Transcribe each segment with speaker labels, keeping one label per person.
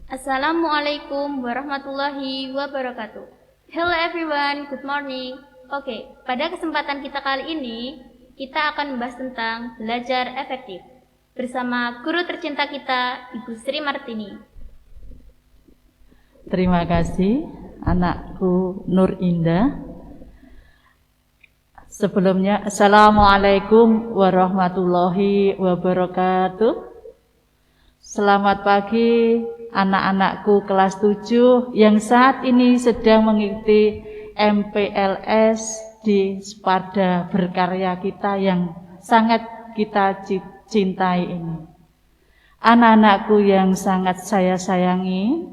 Speaker 1: Assalamualaikum warahmatullahi wabarakatuh. Hello everyone, good morning. Oke, pada kesempatan kita kali ini, kita akan membahas tentang belajar efektif bersama guru tercinta kita, Ibu Sri Martini.
Speaker 2: Terima kasih, anakku Nur Indah. Sebelumnya, Assalamualaikum warahmatullahi wabarakatuh. Selamat pagi anak-anakku kelas 7 yang saat ini sedang mengikuti MPLS di Spada Berkarya kita yang sangat kita cintai ini. Anak-anakku yang sangat saya sayangi,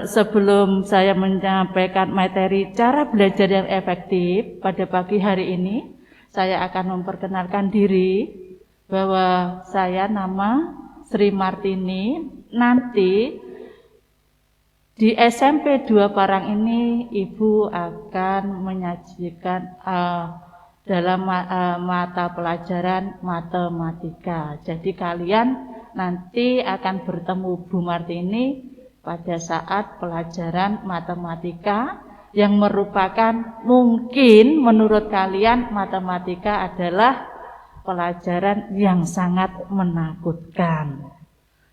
Speaker 2: sebelum saya menyampaikan materi cara belajar yang efektif pada pagi hari ini, saya akan memperkenalkan diri bahwa saya nama Sri Martini. Nanti di SMP 2 Parang ini Ibu akan menyajikan dalam mata pelajaran matematika. Jadi kalian nanti akan bertemu Bu Martini pada saat pelajaran matematika yang merupakan mungkin menurut kalian matematika adalah pelajaran yang sangat menakutkan.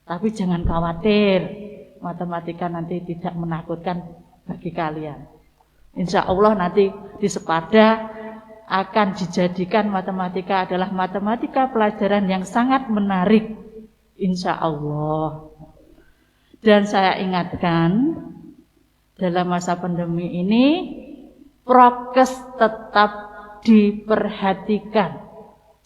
Speaker 2: Tapi jangan khawatir, matematika nanti tidak menakutkan bagi kalian. Insya Allah nanti di Sepada akan dijadikan matematika adalah matematika pelajaran yang sangat menarik. Insya Allah. Dan saya ingatkan, dalam masa pandemi ini, prokes tetap diperhatikan.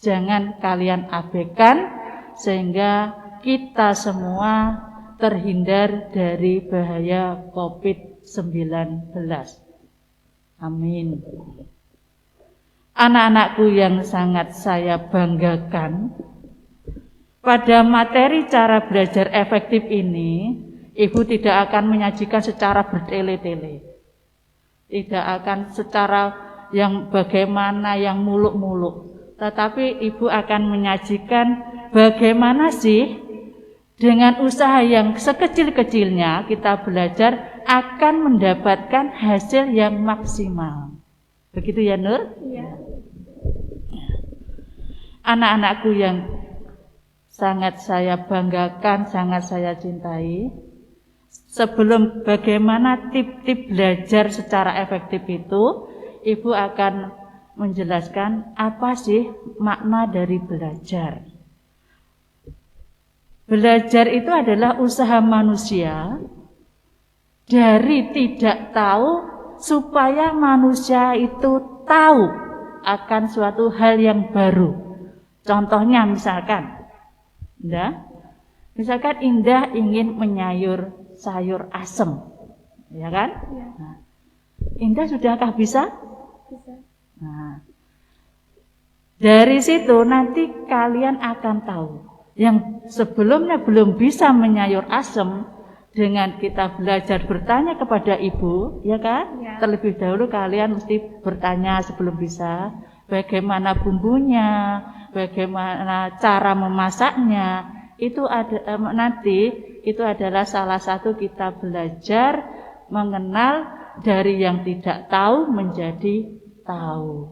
Speaker 2: Jangan kalian abaikan, sehingga kita semua terhindar dari bahaya COVID-19. Amin. Anak-anakku yang sangat saya banggakan, pada materi cara belajar efektif ini, Ibu tidak akan menyajikan secara bertele-tele. Tidak akan secara yang bagaimana yang muluk-muluk. Tetapi Ibu akan menyajikan bagaimana sih dengan usaha yang sekecil-kecilnya kita belajar akan mendapatkan hasil yang maksimal. Begitu ya Nur?
Speaker 1: Iya.
Speaker 2: Anak-anakku yang sangat saya banggakan, sangat saya cintai. Sebelum bagaimana tip-tip belajar secara efektif itu, Ibu akan menjelaskan apa sih makna dari belajar. Belajar itu adalah usaha manusia dari tidak tahu supaya manusia itu tahu akan suatu hal yang baru. Contohnya misalkan Indah ingin menyayur sayur asem, ya kan?
Speaker 1: Ya.
Speaker 2: Nah, Indah sudahkah bisa?
Speaker 1: Bisa.
Speaker 2: Nah, dari situ nanti kalian akan tahu. Yang sebelumnya belum bisa menyayur asem, dengan kita belajar bertanya kepada ibu, ya kan?
Speaker 1: Ya.
Speaker 2: Terlebih dahulu kalian mesti bertanya sebelum bisa, bagaimana bumbunya, bagaimana cara memasaknya. Itu ada nanti itu adalah salah satu kita belajar mengenal dari yang tidak tahu menjadi tahu.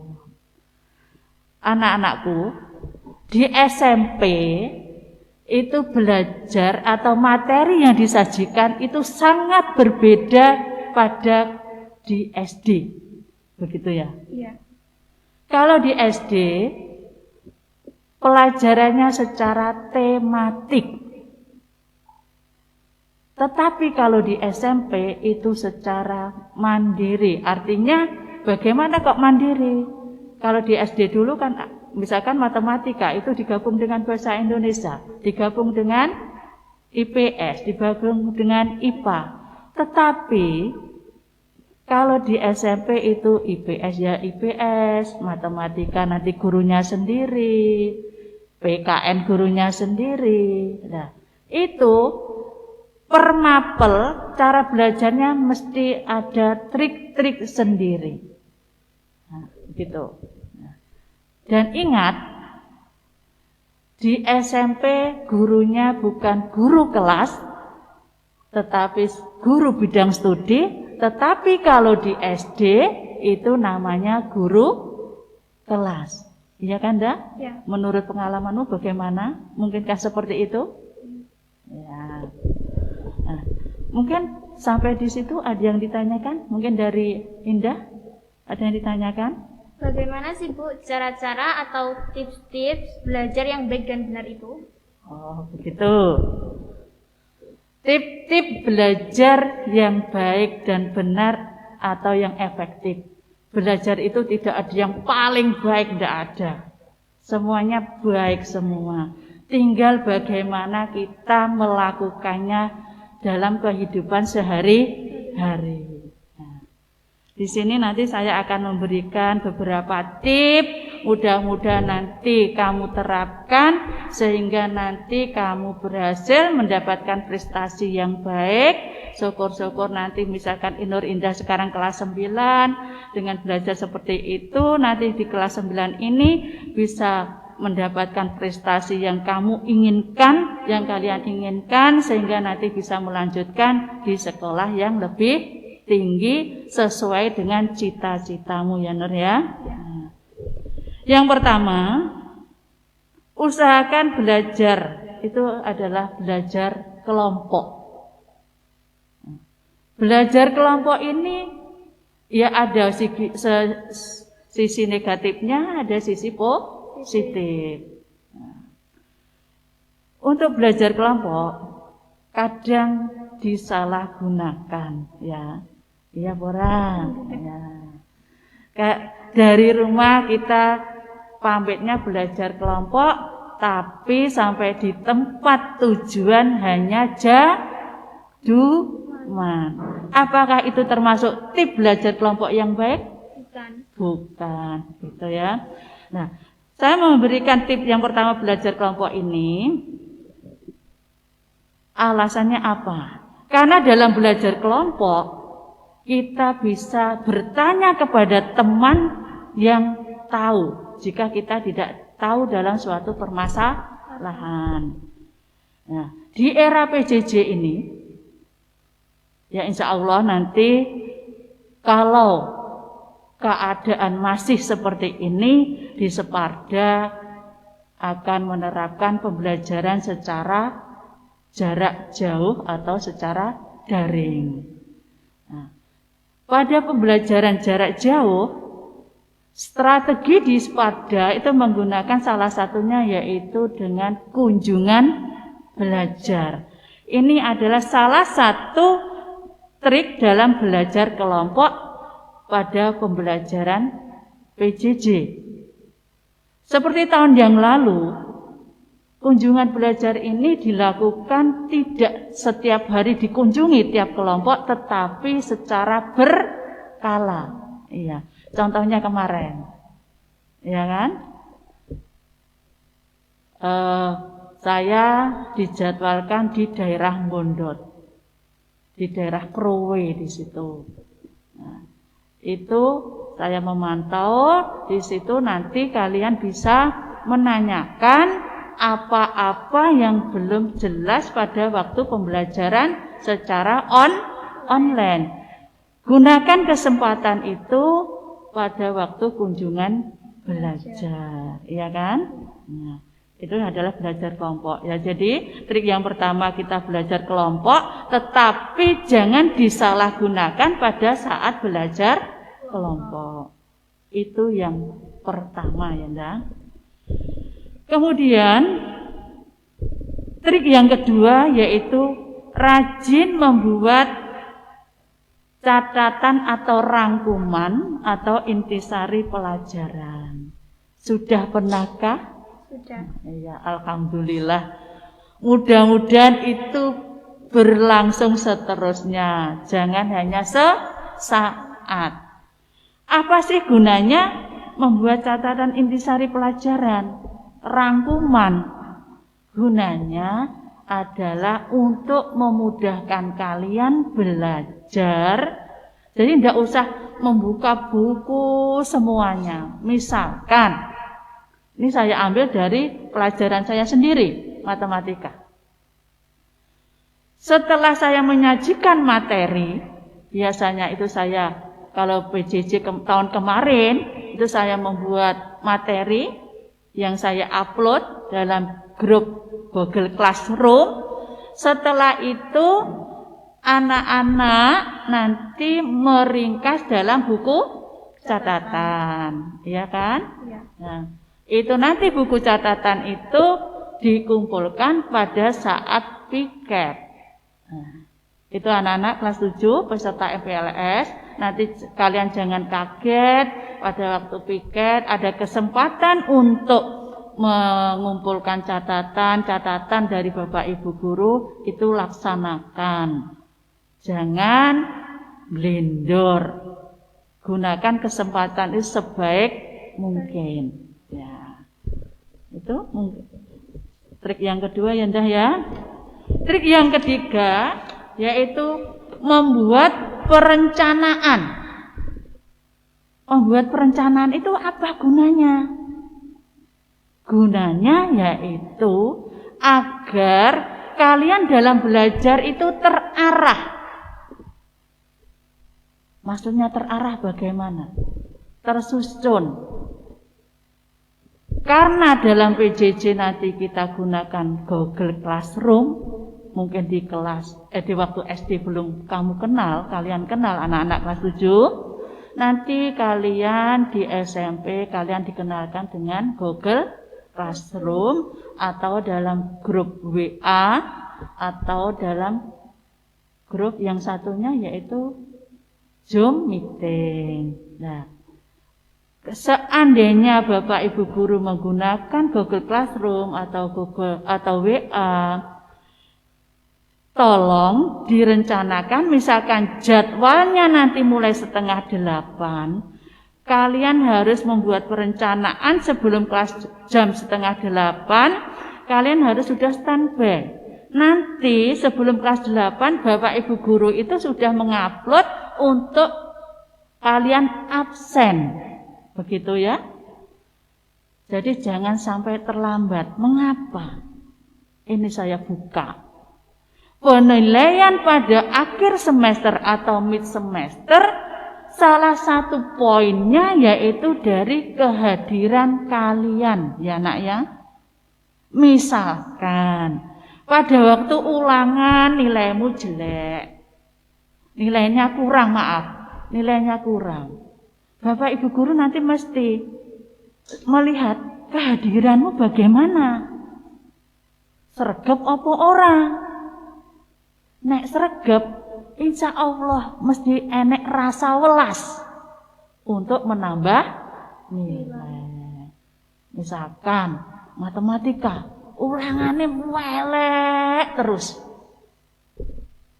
Speaker 2: Anak-anakku, di SMP itu belajar atau materi yang disajikan itu sangat berbeda pada di SD. Begitu ya?
Speaker 1: Iya.
Speaker 2: Kalau di SD pelajarannya secara tematik. Tetapi kalau di SMP itu secara mandiri. Artinya bagaimana kok mandiri? Kalau di SD dulu kan misalkan matematika itu digabung dengan bahasa Indonesia, digabung dengan IPS, digabung dengan IPA. Tetapi kalau di SMP itu IPS ya IPS, matematika nanti gurunya sendiri, PKN gurunya sendiri. Nah, itu per mapel cara belajarnya mesti ada trik-trik sendiri. Nah, gitu. Dan ingat, di SMP gurunya bukan guru kelas, tetapi guru bidang studi. Tetapi kalau di SD itu namanya guru kelas. Iya kan, Dah?
Speaker 1: Ya.
Speaker 2: Menurut pengalamanmu bagaimana? Mungkinkah seperti itu? Ya. Nah, mungkin sampai di situ ada yang ditanyakan? Mungkin dari Indah ada yang ditanyakan?
Speaker 1: Bagaimana sih Bu cara-cara atau tips-tips belajar yang baik dan benar itu?
Speaker 2: Oh, begitu. Tip-tip belajar yang baik dan benar atau yang efektif. Belajar itu tidak ada yang paling baik, tidak ada. Semuanya baik semua. Tinggal bagaimana kita melakukannya dalam kehidupan sehari-hari. Di sini nanti saya akan memberikan beberapa tips, mudah-mudahan nanti kamu terapkan sehingga nanti kamu berhasil mendapatkan prestasi yang baik. Syukur-syukur nanti misalkan Inur Indah sekarang kelas 9 dengan belajar seperti itu, nanti di kelas 9 ini bisa mendapatkan prestasi yang kamu inginkan, yang kalian inginkan sehingga nanti bisa melanjutkan di sekolah yang lebih tinggi sesuai dengan cita-citamu ya Nur ya. Nah, yang pertama, usahakan belajar itu adalah belajar kelompok. Belajar kelompok ini ya ada sisi negatifnya, ada sisi positif. Nah, untuk belajar kelompok kadang disalahgunakan ya. Iya, Borang. Ya. Kayak dari rumah kita pamitnya belajar kelompok, tapi sampai di tempat tujuan hanya jaduman. Apakah itu termasuk tip belajar kelompok yang baik?
Speaker 1: Bukan.
Speaker 2: Bukan, gitu ya. Nah, saya memberikan tip yang pertama belajar kelompok ini. Alasannya apa? Karena dalam belajar kelompok kita bisa bertanya kepada teman yang tahu jika kita tidak tahu dalam suatu permasalahan. Nah, di era PJJ ini, ya insya Allah nanti kalau keadaan masih seperti ini di Separda akan menerapkan pembelajaran secara jarak jauh atau secara daring. Nah, pada pembelajaran jarak jauh, strategi di Spada itu menggunakan salah satunya yaitu dengan kunjungan belajar. Ini adalah salah satu trik dalam belajar kelompok pada pembelajaran PJJ. Seperti tahun yang lalu, kunjungan belajar ini dilakukan tidak setiap hari dikunjungi tiap kelompok, tetapi secara berkala. Iya, contohnya kemarin, ya kan? Saya dijadwalkan di daerah Bondot, di daerah Krowe di situ. Nah, itu saya memantau di situ, nanti kalian bisa menanyakan apa-apa yang belum jelas pada waktu pembelajaran secara online. Gunakan kesempatan itu pada waktu kunjungan belajar, ya kan? Nah, itu adalah belajar kelompok. Ya, jadi trik yang pertama kita belajar kelompok, tetapi jangan disalahgunakan pada saat belajar kelompok. Itu yang pertama ya, Ndang. Kemudian trik yang kedua yaitu rajin membuat catatan atau rangkuman atau intisari pelajaran. Sudah pernahkah?
Speaker 1: Sudah.
Speaker 2: Ya, alhamdulillah. Mudah-mudahan itu berlangsung seterusnya. Jangan hanya sesaat. Apa sih gunanya membuat catatan intisari pelajaran? Rangkuman. Gunanya adalah untuk memudahkan kalian belajar. Jadi tidak usah membuka buku semuanya. Misalkan, ini saya ambil dari pelajaran saya sendiri, matematika. Setelah saya menyajikan materi, biasanya itu saya, kalau PJJ tahun kemarin, itu saya membuat materi yang saya upload dalam grup Google Classroom. Setelah itu anak-anak nanti meringkas dalam buku catatan, ya kan?
Speaker 1: Ya.
Speaker 2: Nah, itu nanti buku catatan itu dikumpulkan pada saat piket. Nah, itu anak-anak kelas 7 peserta MPLS. Nanti kalian jangan kaget pada waktu piket ada kesempatan untuk mengumpulkan catatan dari Bapak Ibu guru, itu laksanakan. Jangan blender. Gunakan kesempatan itu sebaik mungkin. Ya. Itu trik yang kedua ya, Ndah ya. Trik yang ketiga yaitu membuat perencanaan. Membuat perencanaan itu apa gunanya? Gunanya yaitu agar kalian dalam belajar itu terarah. Maksudnya terarah bagaimana? Tersusun. Karena dalam PJJ nanti kita gunakan Google Classroom, mungkin di waktu SD belum kamu kenal, kalian kenal anak-anak kelas 7. Nanti kalian di SMP kalian dikenalkan dengan Google Classroom atau dalam grup WA atau dalam grup yang satunya yaitu Zoom meeting. Nah, seandainya Bapak Ibu guru menggunakan Google Classroom atau WA, tolong direncanakan, misalkan jadwalnya nanti mulai 7:30, kalian harus membuat perencanaan sebelum jam 7:30, kalian harus sudah standby. Nanti sebelum kelas 8, Bapak Ibu guru itu sudah mengupload untuk kalian absen. Begitu ya. Jadi jangan sampai terlambat. Mengapa? Ini saya buka. Penilaian pada akhir semester atau mid semester, salah satu poinnya yaitu dari kehadiran kalian, ya nak ya. Misalkan pada waktu ulangan nilaimu jelek, nilainya kurang, nilainya kurang. Bapak Ibu guru nanti mesti melihat kehadiranmu bagaimana. Sregep apa orang? Nek sregep, insya Allah mesti enek rasa welas untuk menambah nilai. Misalkan matematika, ulangannya welek terus,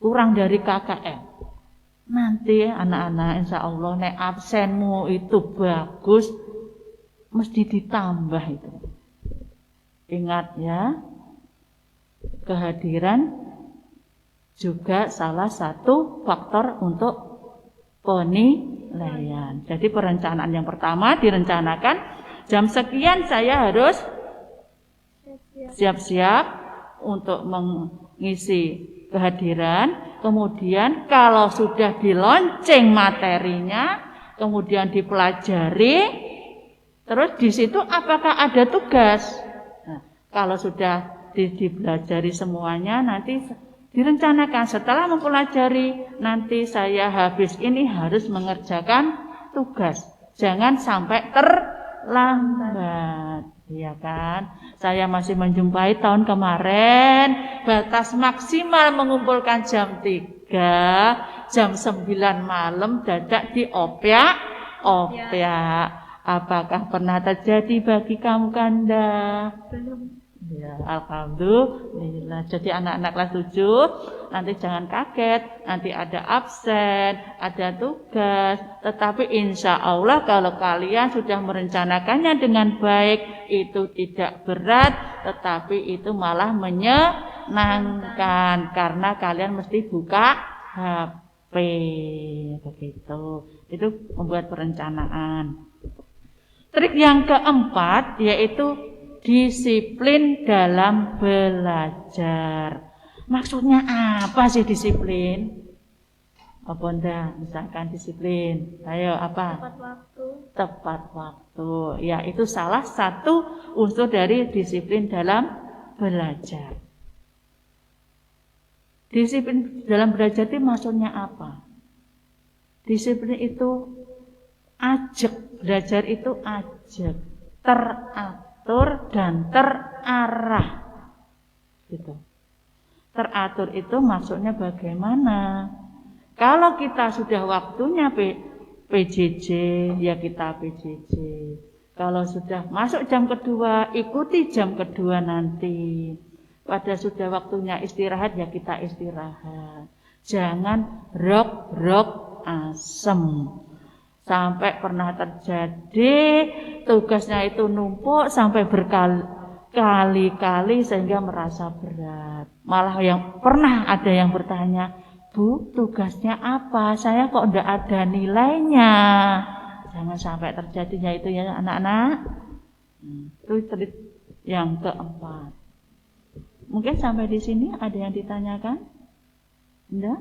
Speaker 2: kurang dari KKM. Nanti anak-anak insya Allah nek absenmu itu bagus, mesti ditambah itu. Ingat ya, kehadiran juga salah satu faktor untuk penilaian. Jadi perencanaan yang pertama direncanakan jam sekian saya harus siap-siap untuk mengisi kehadiran. Kemudian kalau sudah dilonceng materinya, kemudian dipelajari, terus di situ apakah ada tugas? Nah, kalau sudah dipelajari semuanya, nanti direncanakan setelah mempelajari, nanti saya habis ini harus mengerjakan tugas. Jangan sampai terlambat, ya kan? Saya masih menjumpai tahun kemarin batas maksimal mengumpulkan jam 3, jam 9 malam dadak diopyak. Apakah pernah terjadi bagi kamu Kanda?
Speaker 1: Belum.
Speaker 2: Ya, alhamdulillah. Jadi anak-anak kelas 7 nanti jangan kaget, nanti ada absen, ada tugas. Tetapi insya Allah kalau kalian sudah merencanakannya dengan baik, itu tidak berat, tetapi itu malah menyenangkan karena kalian mesti buka HP, begitu. Itu membuat perencanaan. Trik yang keempat yaitu disiplin dalam belajar. Maksudnya apa sih disiplin? Apa ndak? Misalkan disiplin. Ayo apa?
Speaker 1: Tepat waktu.
Speaker 2: Tepat waktu. Ya, itu salah satu unsur dari disiplin dalam belajar. Disiplin dalam belajar itu maksudnya apa? Disiplin itu ajak. Belajar itu ajak. Teratur dan terarah, gitu. Teratur itu maksudnya bagaimana? Kalau kita sudah waktunya PJJ, ya kita PJJ. Kalau sudah masuk jam kedua, ikuti jam kedua nanti. Pada sudah waktunya istirahat, ya kita istirahat. Jangan rok asem. Sampai pernah terjadi tugasnya itu numpuk sampai berkali-kali sehingga merasa berat. Malah yang pernah ada yang bertanya, Bu, tugasnya apa? Saya kok enggak ada nilainya. Jangan sampai terjadinya itu ya anak-anak. Itu trik yang keempat. Mungkin sampai di sini ada yang ditanyakan? Enggak?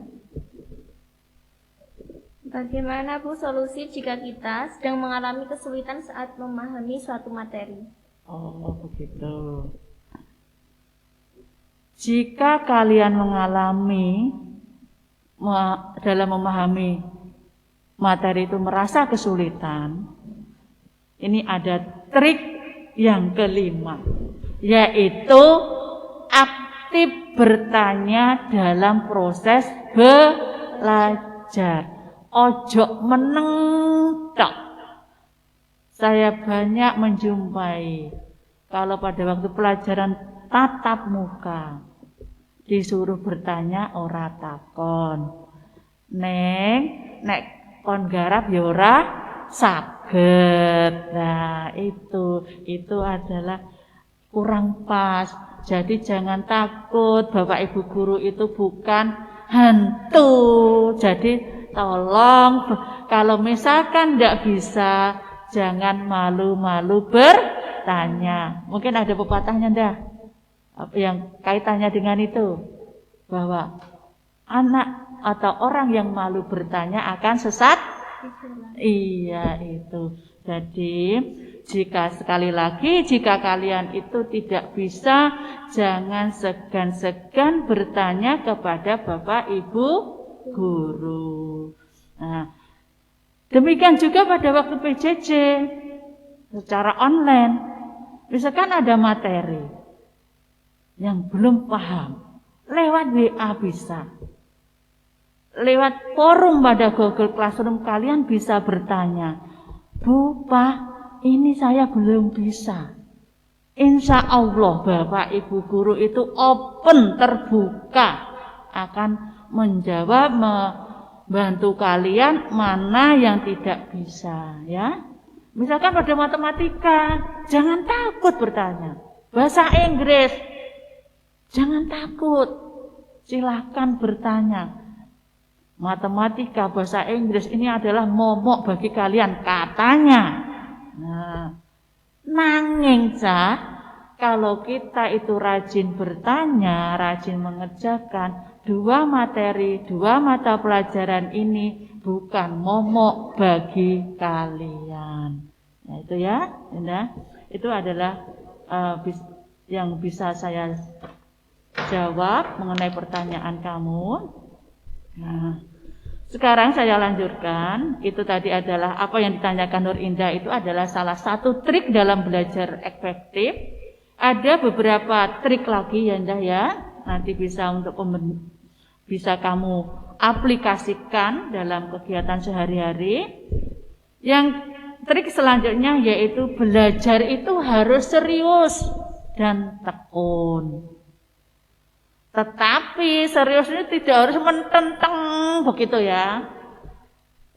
Speaker 1: Bagaimana Bu solusi jika kita sedang mengalami kesulitan saat memahami suatu materi?
Speaker 2: Oh, begitu. Jika kalian mengalami dalam memahami materi itu merasa kesulitan, ini ada trik yang kelima, yaitu aktif bertanya dalam proses belajar. Ojo meneng tok. Saya banyak menjumpai kalau pada waktu pelajaran tatap muka disuruh bertanya ora takon. Neng, nek kon garap ya ora saged. Nah, itu adalah kurang pas. Jadi jangan takut, Bapak Ibu guru itu bukan hantu. Jadi tolong, kalau misalkan tidak bisa, jangan malu-malu bertanya. Mungkin ada pepatahnya ndak? Yang kaitannya dengan itu, bahwa anak atau orang yang malu bertanya akan sesat. Iya itu. Jadi Jika kalian itu tidak bisa, jangan segan-segan bertanya kepada Bapak Ibu guru. Nah, demikian juga pada waktu PJJ secara online. Misalkan ada materi yang belum paham, lewat WA bisa. Lewat forum pada Google Classroom kalian bisa bertanya, Bu, Pak, ini saya belum bisa. Insya Allah Bapak Ibu guru itu open, terbuka, akan menjawab, membantu kalian mana yang tidak bisa, ya. Misalkan pada matematika, jangan takut bertanya. Bahasa Inggris, jangan takut, silahkan bertanya. Matematika, bahasa Inggris ini adalah momok bagi kalian katanya. Nah, nanging kalau kita itu rajin bertanya, rajin mengerjakan, dua mata pelajaran ini bukan momok bagi kalian. Nah, itu ya, Indah. Itu adalah yang bisa saya jawab mengenai pertanyaan kamu. Nah, sekarang saya lanjutkan. Itu tadi adalah apa yang ditanyakan Nur Indah, itu adalah salah satu trik dalam belajar efektif. Ada beberapa trik lagi ya Indah ya. Nanti bisa kamu aplikasikan dalam kegiatan sehari-hari. Yang trik selanjutnya yaitu belajar itu harus serius dan tekun. Tetapi seriusnya tidak harus mententeng begitu ya.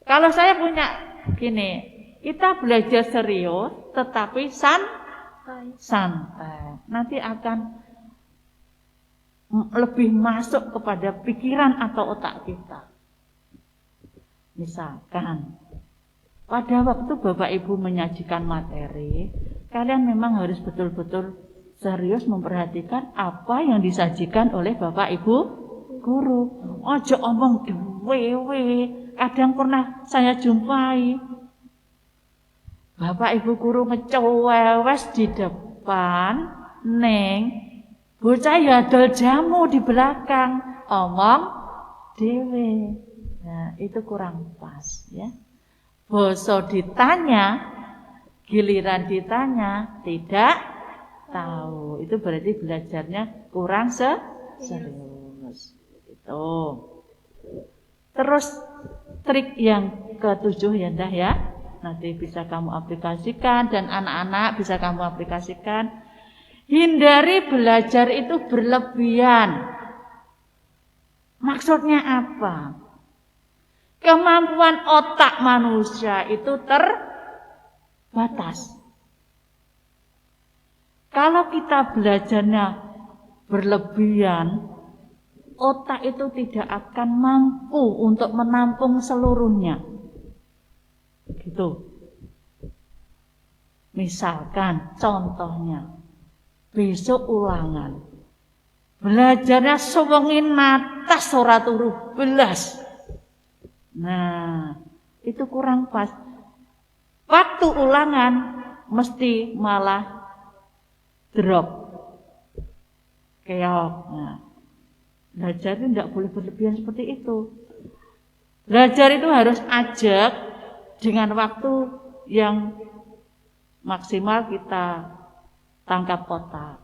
Speaker 2: Kalau saya punya gini, kita belajar serius tetapi santai. Nanti akan lebih masuk kepada pikiran atau otak kita. Misalkan pada waktu Bapak Ibu menyajikan materi, kalian memang harus betul-betul serius memperhatikan apa yang disajikan oleh Bapak Ibu guru. Ojo omong dewe. Kadang pernah saya jumpai Bapak Ibu guru ngecewes di depan, neng bocah ya dol jamu di belakang, omong dewe. Nah, itu kurang pas ya. Boso ditanya, giliran ditanya tidak tahu, itu berarti belajarnya kurang serius. Itu. Terus trik yang ketujuh ya Ndah ya, nanti bisa kamu aplikasikan dan anak-anak bisa kamu aplikasikan. Hindari belajar itu berlebihan. Maksudnya apa? Kemampuan otak manusia itu terbatas. Kalau kita belajarnya berlebihan, otak itu tidak akan mampu untuk menampung seluruhnya. Gitu. Misalkan contohnya, besok ulangan. Belajarnya sewengin atas ora turu belas. Nah, itu kurang pas. Waktu ulangan mesti malah drop, keok. Nah, belajar itu tidak boleh berlebihan seperti itu. Belajar itu harus ajak dengan waktu yang maksimal kita tangkap otak.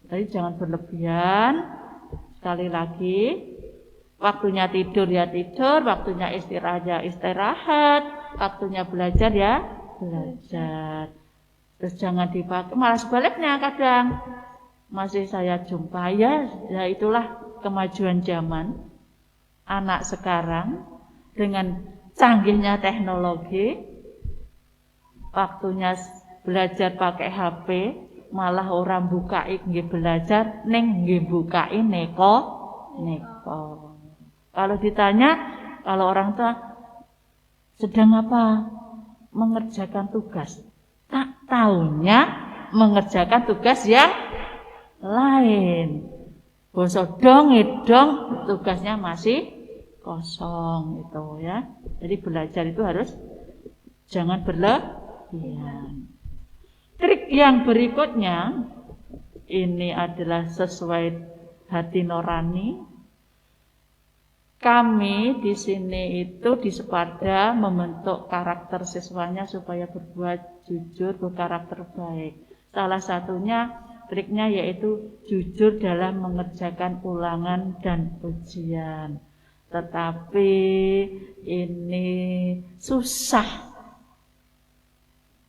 Speaker 2: Jadi jangan berlebihan. Sekali lagi, waktunya tidur ya tidur, waktunya istirahat ya istirahat, waktunya belajar ya belajar. Terus jangan dipakai, malah sebaliknya kadang masih saya jumpa ya itulah kemajuan zaman. Anak sekarang dengan canggihnya teknologi, waktunya belajar pakai HP, malah orang bukai nggih belajar, ning nggih bukai neko. Kalau ditanya, kalau orang tua sedang apa? Mengerjakan tugas. Tak taunya mengerjakan tugas yang lain. Bosok dong, tugasnya masih kosong itu ya. Jadi belajar itu harus jangan berlebihan. Trik yang berikutnya, ini adalah sesuai hati nurani. Kami di sini itu di Sepada membentuk karakter siswanya supaya berbuat jujur, berkarakter baik. Salah satunya triknya yaitu jujur dalam mengerjakan ulangan dan ujian. Tetapi ini susah.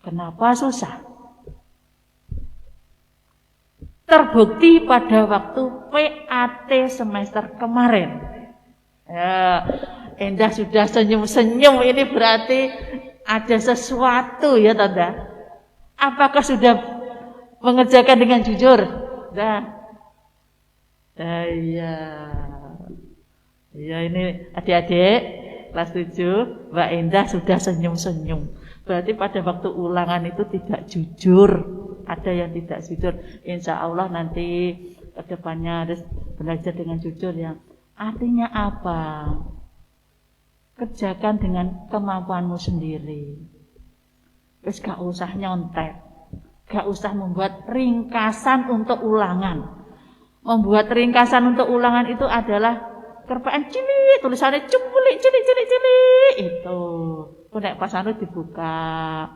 Speaker 2: Kenapa susah? Terbukti pada waktu PAT semester kemarin. Ya, Endah sudah senyum-senyum, ini berarti ada sesuatu ya Tanda. Apakah sudah mengerjakan dengan jujur? Iya. Ya ini adik-adik kelas 7, Mbak Endah sudah senyum-senyum. Berarti pada waktu ulangan itu tidak jujur. Ada yang tidak jujur. Insya Allah nanti ke depannya harus belajar dengan jujur yang artinya apa? Kerjakan dengan kemampuanmu sendiri. Terus gak usah nyontek. Gak usah membuat ringkasan untuk ulangan. Membuat ringkasan untuk ulangan itu adalah kerpaan cilik, tulisannya cilik. Itu. Nek pas anu dibuka.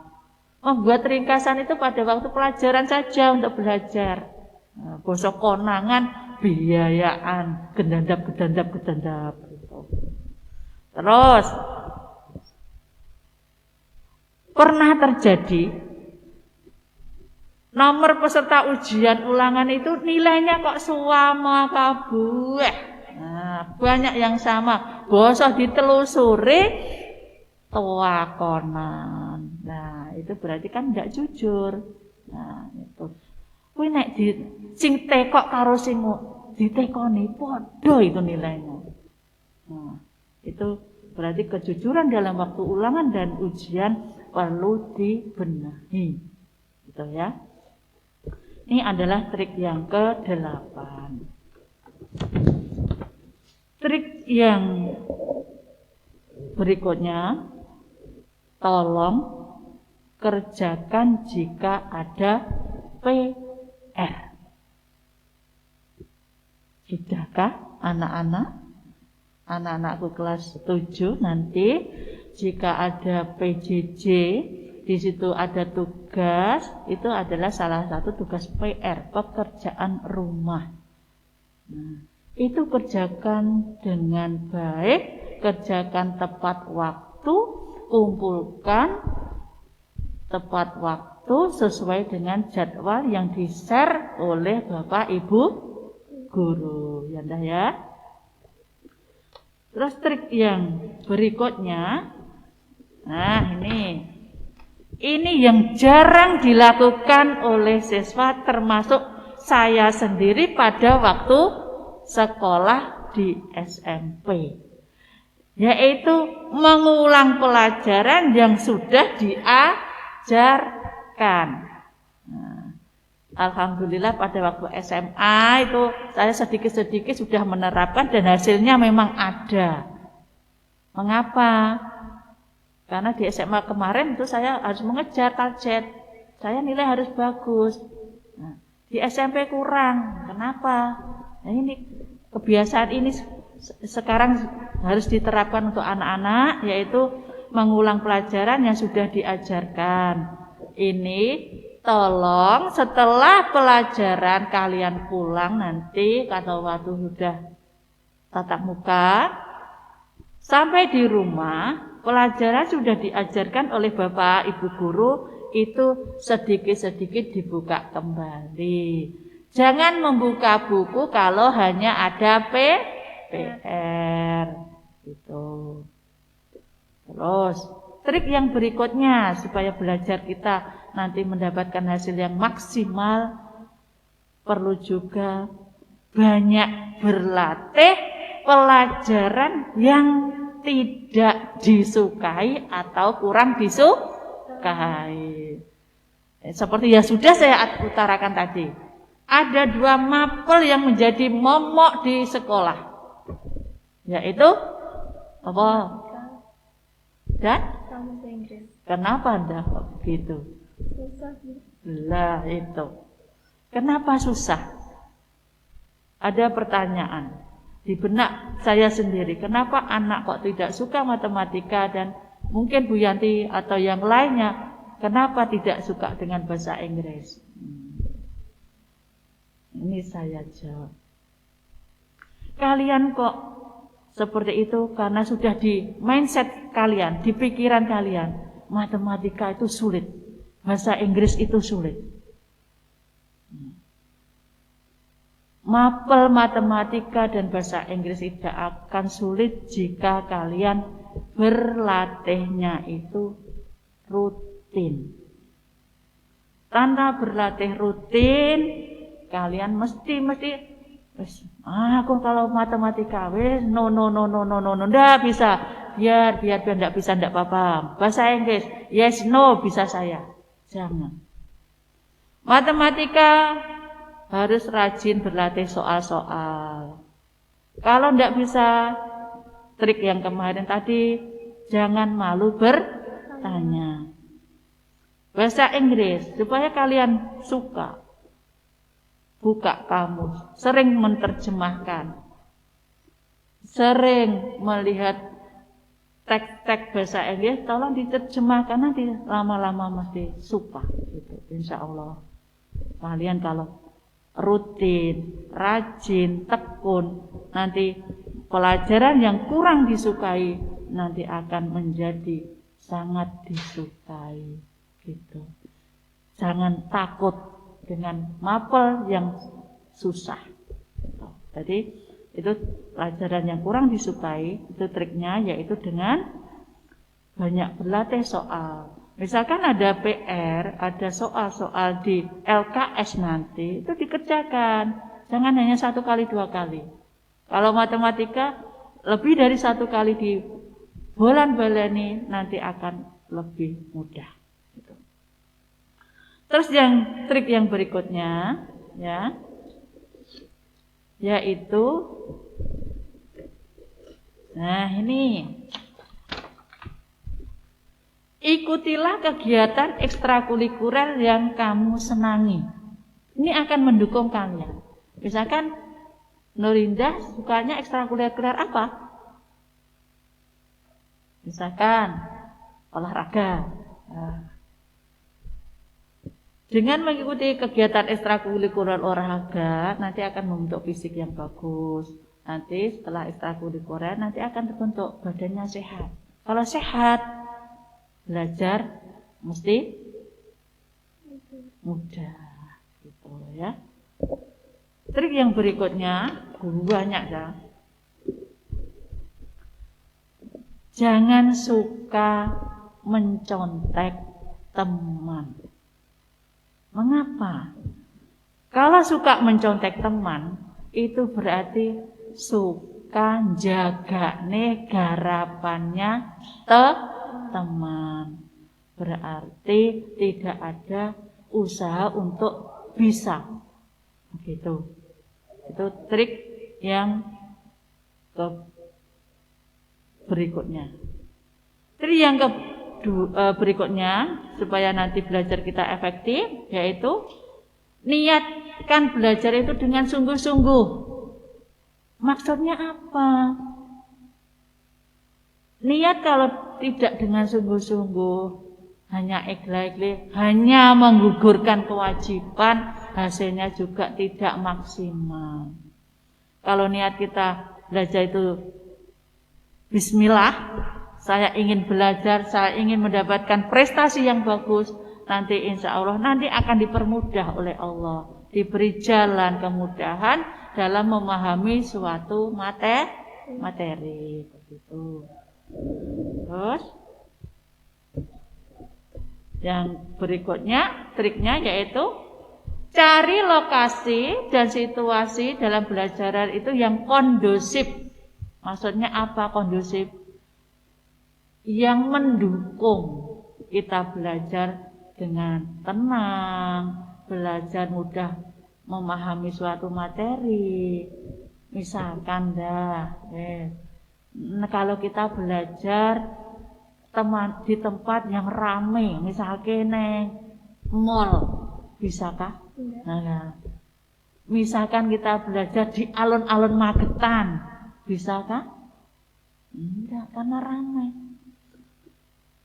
Speaker 2: Membuat ringkasan itu pada waktu pelajaran saja untuk belajar. Basa konangan, biayaan, gedandap gitu. Terus pernah terjadi nomor peserta ujian ulangan itu nilainya kok sama kabeh. Nah, banyak yang sama. Basa ditelusuri tuakonan. Nah, itu berarti kan tidak jujur. Nah, itu. Kuwi nek di sing tekok karo sing ditekoni padha itu nilainya. Nah, itu berarti kejujuran dalam waktu ulangan dan ujian perlu dibenahi. Gitu ya. Ini adalah trik yang ke-8. Trik yang berikutnya, tolong kerjakan jika ada PR. Sudahkah anak-anak? Anak-anakku kelas 7 nanti jika ada PJJ, di situ ada tugas, itu adalah salah satu tugas PR, pekerjaan rumah. Nah, itu kerjakan dengan baik, kerjakan tepat waktu, kumpulkan tepat waktu sesuai dengan jadwal yang di-share oleh Bapak Ibu guru. Ya dah ya. Terus trik yang berikutnya, nah ini yang jarang dilakukan oleh siswa termasuk saya sendiri pada waktu sekolah di SMP. Yaitu mengulang pelajaran yang sudah diajarkan. Nah, alhamdulillah pada waktu SMA itu saya sedikit-sedikit sudah menerapkan dan hasilnya memang ada. Mengapa? Karena di SMA kemarin itu saya harus mengejar target. Saya nilai harus bagus. Nah, di SMP kurang. Kenapa? Nah, ini kebiasaan ini sekarang harus diterapkan untuk anak-anak, yaitu mengulang pelajaran yang sudah diajarkan. Ini tolong setelah pelajaran kalian pulang nanti kalau waktu sudah tatap muka, sampai di rumah pelajaran sudah diajarkan oleh Bapak Ibu guru itu sedikit-sedikit dibuka kembali. Jangan membuka buku kalau hanya ada PR gitu. Terus trik yang berikutnya supaya belajar kita nanti mendapatkan hasil yang maksimal, perlu juga banyak berlatih pelajaran yang tidak disukai atau kurang disukai. Seperti yang sudah saya utarakan tadi, ada 2 mapel yang menjadi momok di sekolah, yaitu apa? Dan
Speaker 1: Bahasa Inggris.
Speaker 2: kenapa Anda kok begitu?
Speaker 1: Susah.
Speaker 2: Lah itu. Kenapa susah? Ada pertanyaan di benak saya sendiri. Kenapa anak kok tidak suka matematika dan mungkin Bu Yanti atau yang lainnya kenapa tidak suka dengan bahasa Inggris? Ini saya jawab. Kalian kok seperti itu karena sudah di mindset kalian, di pikiran kalian, matematika itu sulit, bahasa Inggris itu sulit. Mapel matematika dan bahasa Inggris tidak akan sulit jika kalian berlatihnya itu rutin. Tanpa berlatih rutin, kalian mesti aku kalau matematika no, ndak bisa. Biar ndak bisa ndak apa-apa. Bahasa Inggris, yes no bisa saya. Jangan. Matematika harus rajin berlatih soal-soal. Kalau ndak bisa trik yang kemarin tadi, jangan malu bertanya. Bahasa Inggris supaya kalian suka. Buka kamus, sering menerjemahkan, sering melihat teks-teks bahasa Inggris, tolong diterjemahkan, nanti lama-lama mesti suka gitu. Insya Allah kalian kalau rutin, rajin, tekun, nanti pelajaran yang kurang disukai nanti akan menjadi sangat disukai gitu. Jangan takut dengan mapel yang susah. Jadi itu pelajaran yang kurang disukai, itu triknya yaitu dengan banyak berlatih soal. Misalkan ada PR, ada soal-soal di LKS nanti, itu dikerjakan. Jangan hanya 1 kali 2 kali. Kalau matematika lebih dari 1 kali di bolan-balani nanti akan lebih mudah. Terus trik yang berikutnya ya, yaitu ini. Ikutilah kegiatan ekstrakurikuler yang kamu senangi. Ini akan mendukung kalian. Misalkan Nurindah sukanya ekstrakurikuler apa? Misalkan olahraga. Dengan mengikuti kegiatan ekstrakurikuler olahraga, nanti akan membentuk fisik yang bagus. Nanti setelah ekstrakurikuler, nanti akan terbentuk badannya sehat. Kalau sehat, belajar mesti mudah, gitu ya. Trik yang berikutnya, banyak ya. Jangan suka mencontek teman. Mengapa? Kalau suka mencontek teman, itu berarti suka jagane garapannya teman. Berarti tidak ada usaha untuk bisa. Begitu. Itu trik yang berikutnya. Trik yang berikutnya supaya nanti belajar kita efektif, yaitu niatkan belajar itu dengan sungguh-sungguh. Maksudnya apa? Niat kalau tidak dengan sungguh-sungguh, hanya ikhlas-ikhlas, hanya menggugurkan kewajiban, hasilnya juga tidak maksimal. Kalau niat kita belajar itu bismillah, saya ingin belajar, saya ingin mendapatkan prestasi yang bagus, nanti insya Allah nanti akan dipermudah oleh Allah, diberi jalan kemudahan dalam memahami suatu materi. Begitu. Terus yang berikutnya triknya yaitu cari lokasi dan situasi dalam belajaran itu yang kondusif. Maksudnya apa kondusif? Yang mendukung kita belajar dengan tenang, belajar mudah memahami suatu materi. Misalkan kalau kita belajar di tempat yang ramai, misalkan mall, Bisakah?
Speaker 1: Enggak.
Speaker 2: Nah, misalkan kita belajar di alun-alun Magetan, bisakah? Enggak, karena ramai.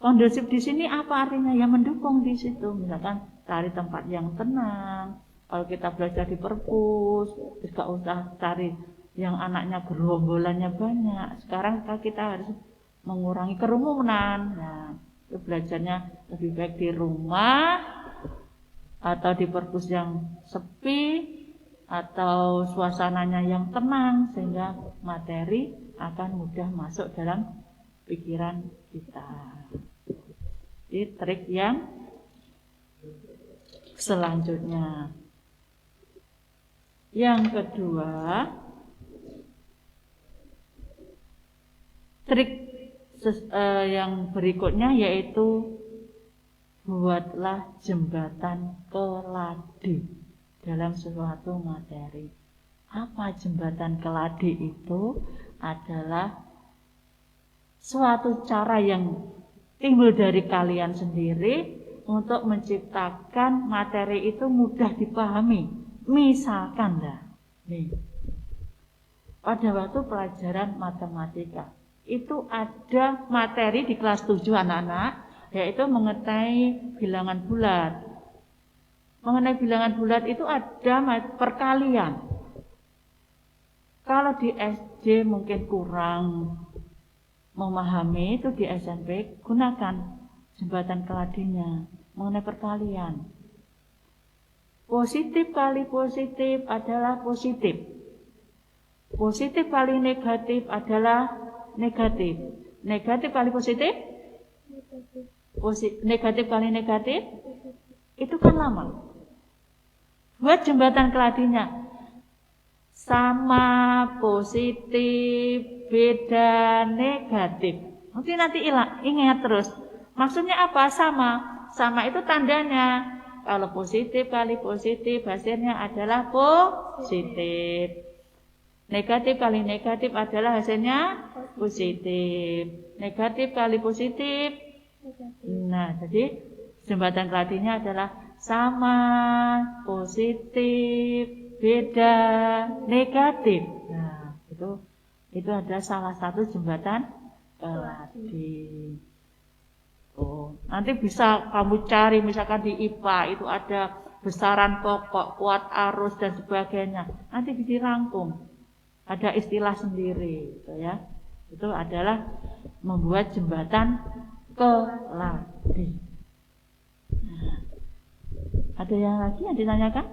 Speaker 2: Kondusif di sini apa artinya? Ya mendukung di situ. Misalkan cari tempat yang tenang. Kalau kita belajar di perpus, tidak usah cari yang anaknya gerombolannya banyak. Sekarang kita harus mengurangi kerumunan. Nah, itu belajarnya lebih baik di rumah atau di perpus yang sepi atau suasananya yang tenang sehingga materi akan mudah masuk dalam pikiran kita. Ini trik yang selanjutnya. Yang kedua, trik yang berikutnya yaitu buatlah jembatan keladi dalam suatu materi. Apa jembatan keladi itu? Adalah suatu cara yang timbul dari kalian sendiri untuk menciptakan materi itu mudah dipahami. Misalkan nih, pada waktu pelajaran matematika itu ada materi di kelas 7 anak-anak, yaitu mengenai bilangan bulat. Mengenai bilangan bulat itu ada perkalian. Kalau di SD mungkin kurang memahami, itu di SMP gunakan jembatan keladinya mengenai perkalian. Positif kali positif adalah positif. Positif kali negatif adalah negatif. Negatif kali positif? Negatif kali negatif? Itu kan lama. Buat jembatan keladinya. Sama, positif, beda, negatif. Nanti ingat terus. Maksudnya apa? Sama. Sama itu tandanya. Kalau positif kali positif, hasilnya adalah positif. Negatif kali negatif adalah hasilnya positif. Negatif kali positif. Nah, jadi jembatan keladinya adalah sama, positif, beda, negatif. Nah, itu adalah salah satu jembatan keladi. Nanti bisa kamu cari misalkan di IPA itu ada besaran pokok, kuat arus dan sebagainya. Nanti dirangkum. Ada istilah sendiri, gitu ya. Itu adalah membuat jembatan keladi. Nah, ada yang lagi yang ditanyakan?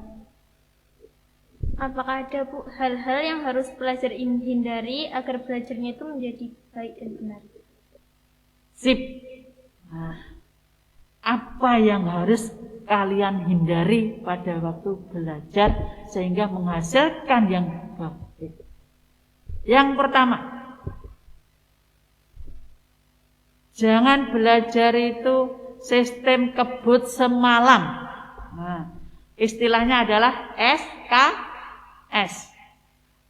Speaker 1: Apakah ada Bu hal-hal yang harus pelajar hindari agar belajarnya itu menjadi baik dan benar?
Speaker 2: Sip. Nah, apa yang harus kalian hindari pada waktu belajar sehingga menghasilkan yang baik? Yang pertama, jangan belajar itu sistem kebut semalam. Nah, istilahnya adalah SKS.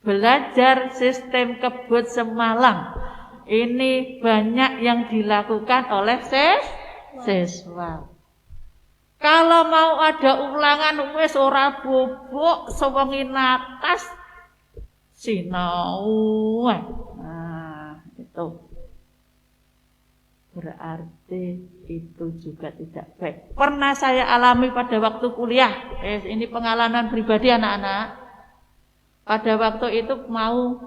Speaker 2: Belajar sistem kebut semalam. Ini banyak yang dilakukan oleh siswa. Kalau mau ada ulangan wis ora bobok sewengi atas sinau. Nah, itu berarti itu juga tidak baik. Pernah saya alami pada waktu kuliah. Ini pengalaman pribadi anak-anak. Pada waktu itu mau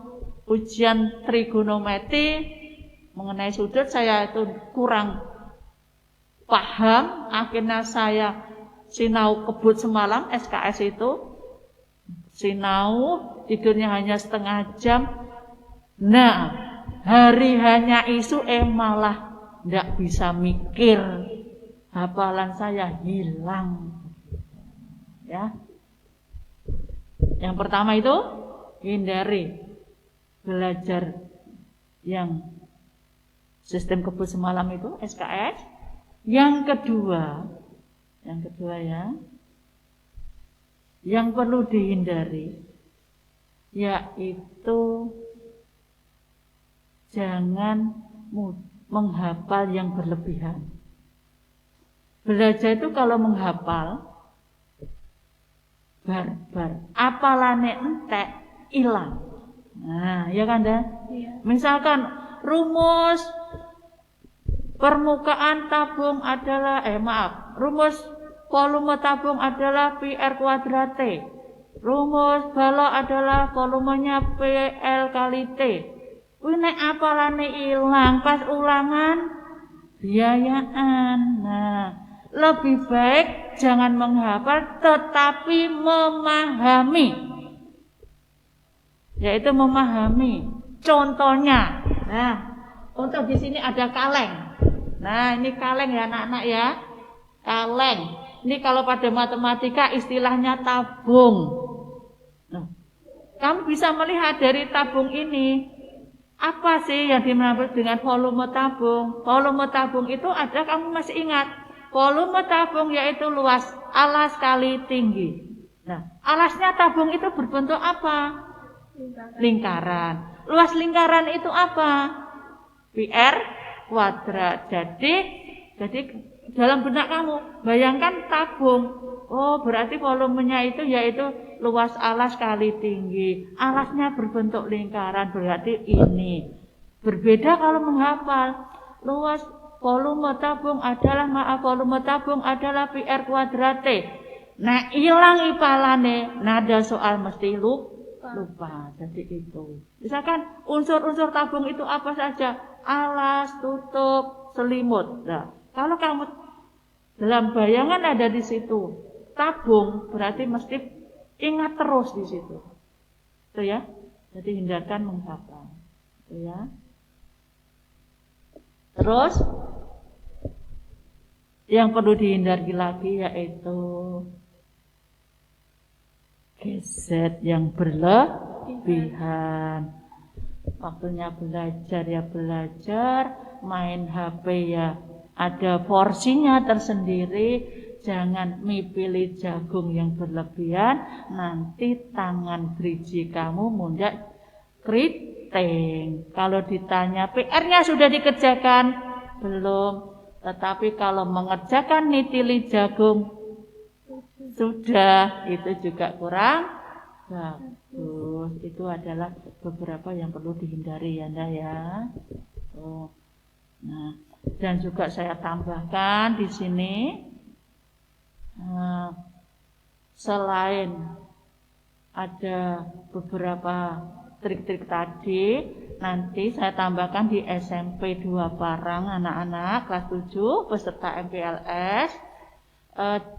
Speaker 2: ujian trigonometri mengenai sudut, saya itu kurang paham. Akhirnya saya sinau kebut semalam, SKS itu. Sinau, tidurnya hanya setengah jam. Nah, hari hanya isu malah tidak bisa mikir, hafalan saya hilang. Ya, yang pertama itu hindari belajar yang sistem kebut semalam itu SKS. Yang kedua ya, yang perlu dihindari yaitu jangan menghafal yang berlebihan. Belajar itu kalau menghafal barbar. Apalane entek ilang. Nah, ya kan dah?
Speaker 1: Iya.
Speaker 2: Misalkan rumus permukaan tabung adalah rumus volume tabung adalah PR kuadrate. Rumus balok adalah volumenya PL kali T. Kuwi nek apalane ilang pas ulangan biayaan. Nah, lebih baik jangan menghafal tetapi memahami. Yaitu memahami. Contohnya, nah, untuk di sini ada kaleng. Nah, ini kaleng ya anak-anak ya. Kaleng. Ini kalau pada matematika istilahnya tabung. Nah, kamu bisa melihat dari tabung ini apa sih yang dimaksud dengan volume tabung? Volume tabung itu ada, kamu masih ingat? Volume tabung yaitu luas alas kali tinggi. Nah, alasnya tabung itu berbentuk apa? Lingkaran. Luas lingkaran itu apa? PR kuadrat. Jadi dalam benak kamu bayangkan tabung. Oh, berarti volumenya itu yaitu luas alas kali tinggi. Alasnya berbentuk lingkaran, berarti ini. Berbeda kalau menghafal. Luas volume tabung adalah PR kuadrate. Nah, ilang ipalane, nada soal mesti lupa. Jadi itu. Misalkan unsur-unsur tabung itu apa saja? Alas, tutup, selimut. Nah, kalau kamu dalam bayangan ada di situ tabung, berarti mesti ingat terus di situ. Itu ya. Jadi hindarkan menghafal. Itu ya. Terus yang perlu dihindari lagi yaitu gadget yang berlebihan. Waktunya belajar ya belajar, main HP ya ada porsinya tersendiri. Jangan mipili jagung yang berlebihan, nanti tangan driji kamu mundak keriting. Kalau ditanya PR-nya sudah dikerjakan? Belum. Tetapi kalau mengerjakan nitili jagung sudah, itu juga kurang bagus. Itu adalah beberapa yang perlu dihindari ya Anda ya. Oh. Nah, dan juga saya tambahkan di sini selain ada beberapa trik-trik tadi, nanti saya tambahkan di SMP 2 Parang anak-anak kelas 7 peserta MPLS.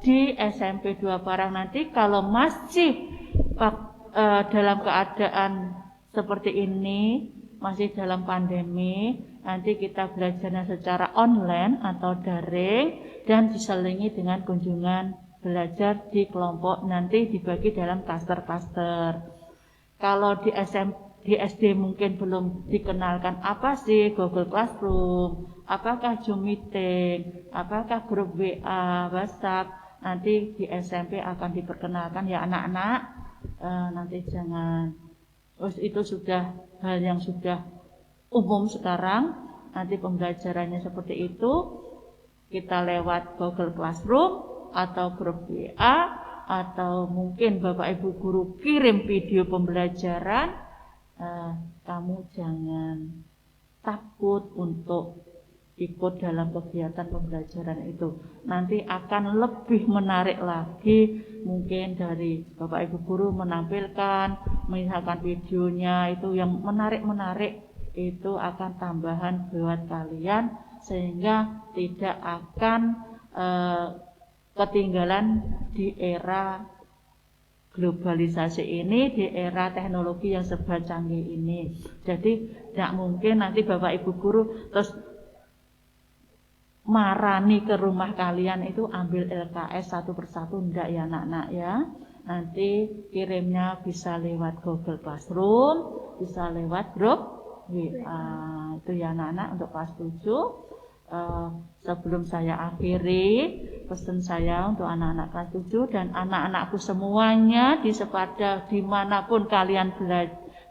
Speaker 2: Di SMP 2 Parang nanti kalau masih dalam keadaan seperti ini, masih dalam pandemi, nanti kita belajarnya secara online atau daring dan diselingi dengan kunjungan belajar di kelompok, nanti dibagi dalam klaster-klaster. Kalau di SD mungkin belum dikenalkan apa sih Google Classroom, apakah Zoom Meeting, apakah grup WA, WhatsApp, nanti di SMP akan diperkenalkan ya anak-anak. Nanti jangan, itu sudah hal yang sudah umum sekarang. Nanti pembelajarannya seperti itu, kita lewat Google Classroom atau grup WA, atau mungkin Bapak Ibu guru kirim video pembelajaran. Kamu jangan takut untuk ikut dalam kegiatan pembelajaran itu. Nanti akan lebih menarik lagi, mungkin dari Bapak Ibu guru menampilkan, misalkan videonya itu yang menarik-menarik, itu akan tambahan buat kalian sehingga tidak akan ketinggalan di era globalisasi ini, di era teknologi yang serba canggih ini. Jadi tidak mungkin nanti Bapak Ibu guru terus marani ke rumah kalian itu ambil LKS satu persatu, enggak ya anak-anak ya. Nanti kirimnya bisa lewat Google Classroom, bisa lewat grup WA. Itu ya anak-anak untuk kelas 7. Sebelum saya akhiri, pesan saya untuk anak-anak kelas 7 dan anak-anakku semuanya di Sepada dimanapun kalian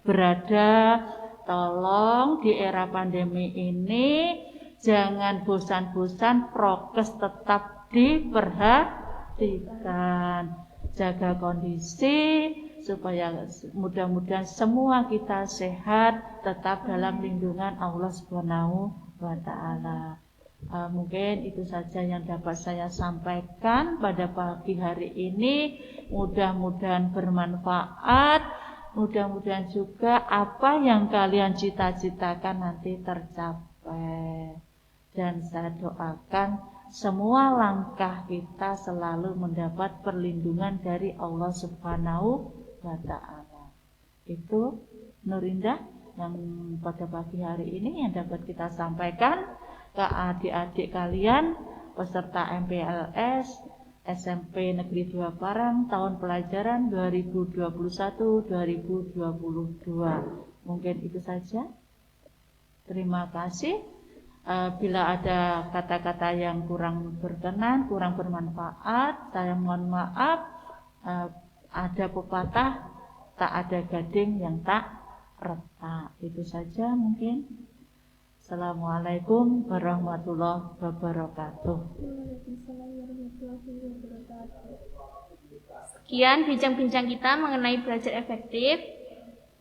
Speaker 2: berada, tolong di era pandemi ini jangan bosan-bosan, prokes tetap diperhatikan. jaga kondisi supaya mudah-mudahan semua kita sehat, tetap dalam lindungan Allah Subhanahu wa Ta'ala. Mungkin itu saja yang dapat saya sampaikan pada pagi hari ini. Mudah-mudahan bermanfaat, mudah-mudahan juga apa yang kalian cita-citakan nanti tercapai. Dan saya doakan semua langkah kita selalu mendapat perlindungan dari Allah Subhanahu wa Ta'ala. Itu Nurindah yang pada pagi hari ini yang dapat kita sampaikan ke adik-adik kalian peserta MPLS SMP Negeri 2 Parang tahun pelajaran 2021-2022. Mungkin itu saja. Terima kasih. Bila ada kata-kata yang kurang berkenan, kurang bermanfaat, saya mohon maaf. Ada pepatah, tak ada gading yang tak retak. Itu saja mungkin. Assalamualaikum warahmatullahi wabarakatuh.
Speaker 1: Sekian bincang-bincang kita mengenai belajar efektif.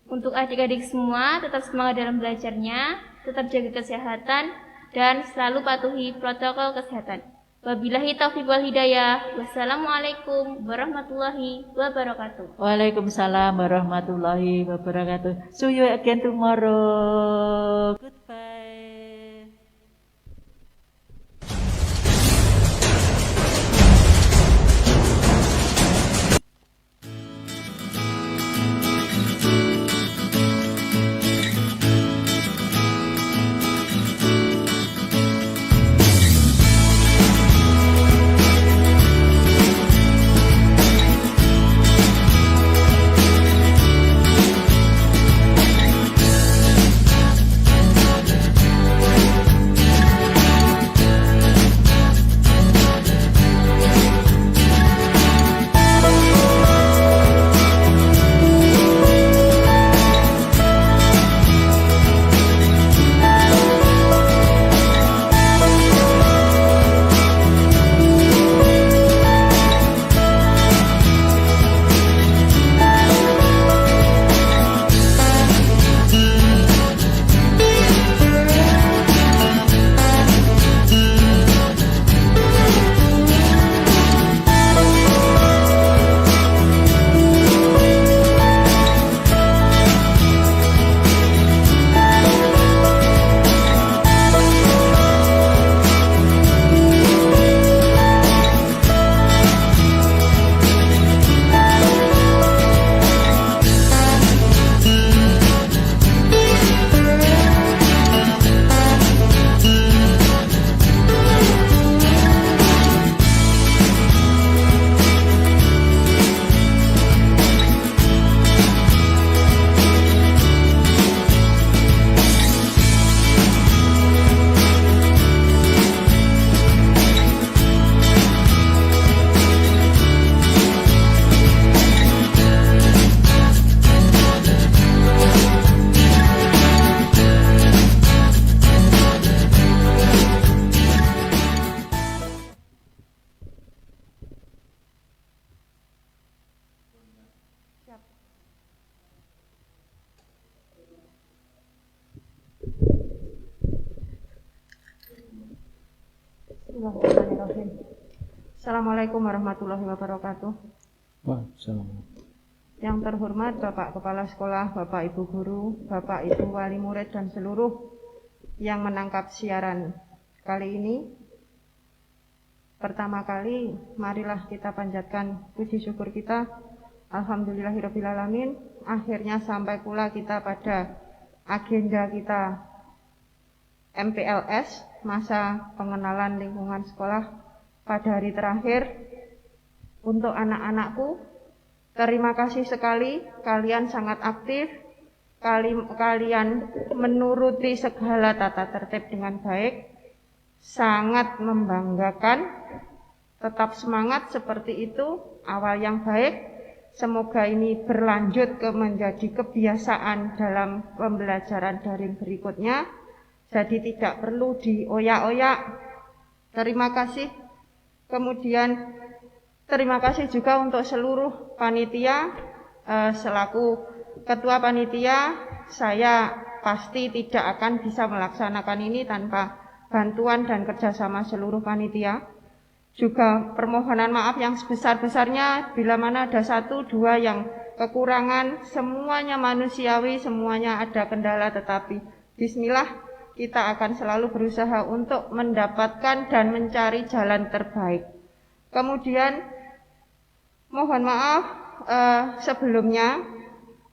Speaker 1: Untuk adik-adik semua, tetap semangat dalam belajarnya, tetap jaga kesehatan, dan selalu patuhi protokol kesehatan. Wabillahi taufiq wal hidayah. Wassalamualaikum warahmatullahi wabarakatuh.
Speaker 2: Waalaikumsalam warahmatullahi wabarakatuh. See you again tomorrow. Goodbye.
Speaker 3: Bismillahirrahmanirrahim. Assalamualaikum warahmatullahi wabarakatuh.
Speaker 4: Waalaikumsalam.
Speaker 3: Yang terhormat Bapak Kepala Sekolah, Bapak Ibu Guru, Bapak Ibu Wali Murid dan seluruh yang menangkap siaran kali ini. Pertama kali, marilah kita panjatkan puji syukur kita. Alhamdulillahirrabbilalamin. Akhirnya sampai pula kita pada agenda kita MPLS, masa pengenalan lingkungan sekolah pada hari terakhir. Untuk anak-anakku, terima kasih sekali, kalian sangat aktif, kalian menuruti segala tata tertib dengan baik, sangat membanggakan. Tetap semangat seperti itu, awal yang baik. Semoga ini berlanjut menjadi kebiasaan dalam pembelajaran daring berikutnya. Jadi tidak perlu dioyak-oyak. Terima kasih. Kemudian Terima kasih juga untuk seluruh panitia. Selaku ketua panitia, saya pasti tidak akan bisa melaksanakan ini tanpa bantuan dan kerjasama seluruh panitia. Juga permohonan maaf yang sebesar-besarnya bila mana ada 1, 2 yang kekurangan. Semuanya manusiawi, semuanya ada kendala, tetapi bismillah, kita akan selalu berusaha untuk mendapatkan dan mencari jalan terbaik. Kemudian mohon maaf sebelumnya,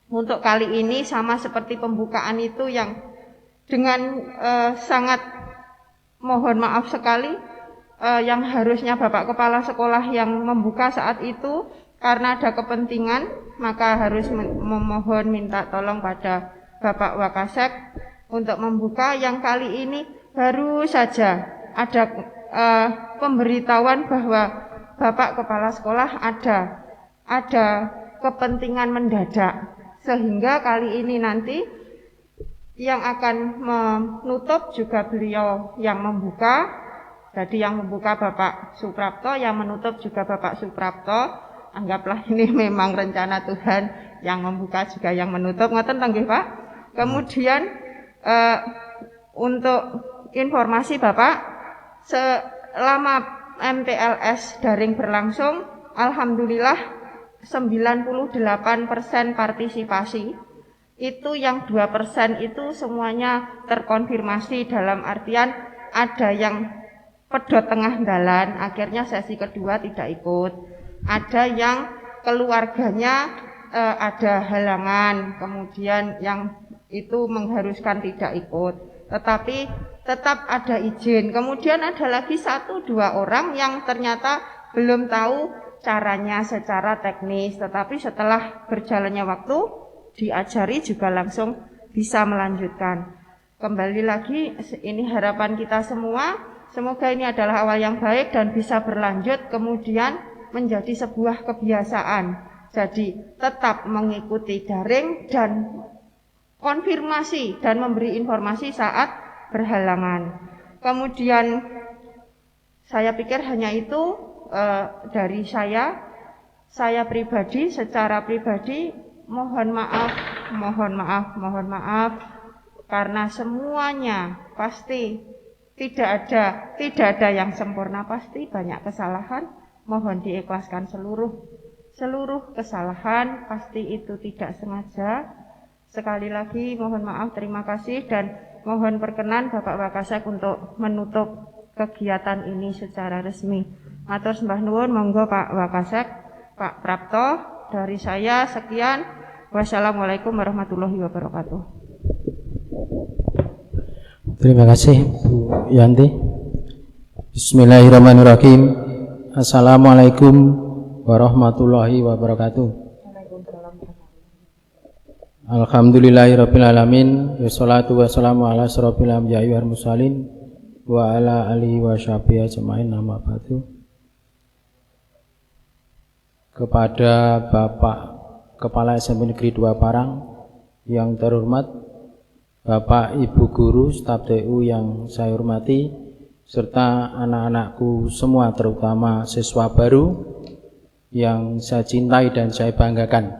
Speaker 3: untuk kali ini sama seperti pembukaan itu yang dengan sangat mohon maaf sekali, yang harusnya Bapak Kepala Sekolah yang membuka saat itu, karena ada kepentingan, maka harus memohon minta tolong pada Bapak Wakasek untuk membuka. Yang kali ini baru saja ada pemberitahuan bahwa Bapak Kepala Sekolah ada kepentingan mendadak, sehingga kali ini nanti yang akan menutup juga beliau yang membuka. Jadi yang membuka Bapak Suprapto, yang menutup juga Bapak Suprapto. Anggaplah ini memang rencana Tuhan, yang membuka juga yang menutup. Ngoten nggih, Pak. Kemudian untuk informasi Bapak, selama MPLS daring berlangsung, alhamdulillah 98% partisipasi. Itu yang 2% itu semuanya terkonfirmasi, dalam artian ada yang pedot tengah jalan, akhirnya sesi kedua tidak ikut. Ada yang keluarganya ada halangan, kemudian yang itu mengharuskan tidak ikut, tetapi tetap ada izin. Kemudian ada lagi 1-2 orang yang ternyata belum tahu caranya secara teknis, tetapi setelah berjalannya waktu diajari juga langsung bisa melanjutkan. Kembali lagi, ini harapan kita semua. Semoga ini adalah awal yang baik dan bisa berlanjut kemudian menjadi sebuah kebiasaan. Jadi tetap mengikuti daring dan konfirmasi dan memberi informasi saat berhalangan. Kemudian saya pikir hanya itu dari saya pribadi, secara pribadi mohon maaf karena semuanya pasti tidak ada yang sempurna, pasti banyak kesalahan. Mohon diikhlaskan seluruh kesalahan, pasti itu tidak sengaja. Sekali lagi mohon maaf, terima kasih, dan mohon perkenan Bapak Wakasek untuk menutup kegiatan ini secara resmi. Matur sembah nuwun, monggo Pak Wakasek, Pak Prapto. Dari saya sekian. Wassalamualaikum warahmatullahi wabarakatuh.
Speaker 4: Terima kasih Bu Yanti. Bismillahirrahmanirrahim. Assalamualaikum warahmatullahi wabarakatuh. Alhamdulillahirabbil alamin, wassalatu wassalamu ala asyrofil anbiya'i wal mursalin wa ala alihi wa sahbihi ajmain, amma ba'du. Kepada Bapak Kepala SMP Negeri 2 Parang yang terhormat, Bapak Ibu Guru, staf TU yang saya hormati, serta anak-anakku semua, terutama siswa baru yang saya cintai dan saya banggakan.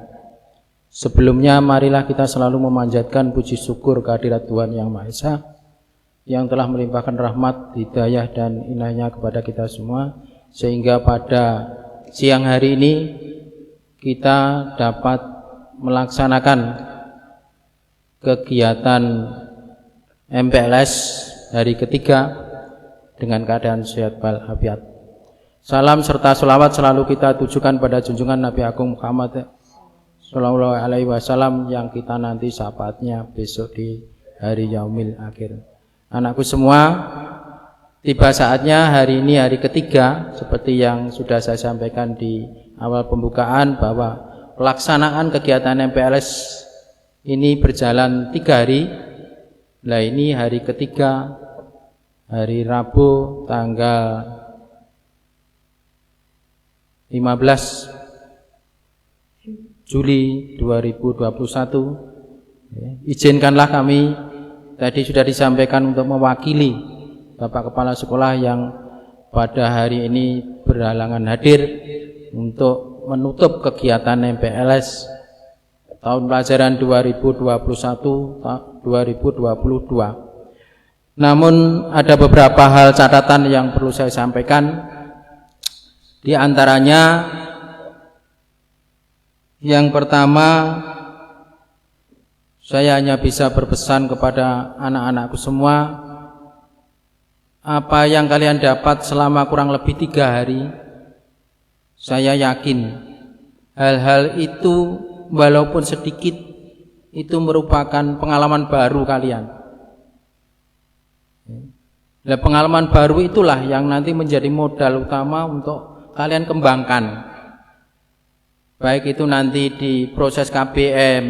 Speaker 4: Sebelumnya marilah kita selalu memanjatkan puji syukur kehadirat Tuhan Yang Maha Esa yang telah melimpahkan rahmat, hidayah dan inayahnya kepada kita semua, sehingga pada siang hari ini kita dapat melaksanakan kegiatan MPLS hari ketiga dengan keadaan sehat walafiat. Salam serta selawat selalu kita tujukan pada junjungan Nabi Agung Muhammad Sallallahu Alaihi Wasallam yang kita nanti syafaatnya besok di hari yaumil akhir. Anakku semua, tiba saatnya hari ini hari ketiga, seperti yang sudah saya sampaikan di awal pembukaan, bahwa pelaksanaan kegiatan MPLS ini berjalan 3 hari. Nah, ini hari ketiga, hari Rabu tanggal 15 Juli 2021. Izinkanlah kami, tadi sudah disampaikan, untuk mewakili Bapak Kepala Sekolah yang pada hari ini berhalangan hadir, untuk menutup kegiatan MPLS tahun pelajaran 2021-2022. Namun ada beberapa hal catatan yang perlu saya sampaikan. Di antaranya yang pertama, saya hanya bisa berpesan kepada anak-anakku semua, apa yang kalian dapat selama kurang lebih 3 hari, saya yakin hal-hal itu walaupun sedikit itu merupakan pengalaman baru kalian. Nah, pengalaman baru itulah yang nanti menjadi modal utama untuk kalian kembangkan. Baik itu nanti di proses KBM,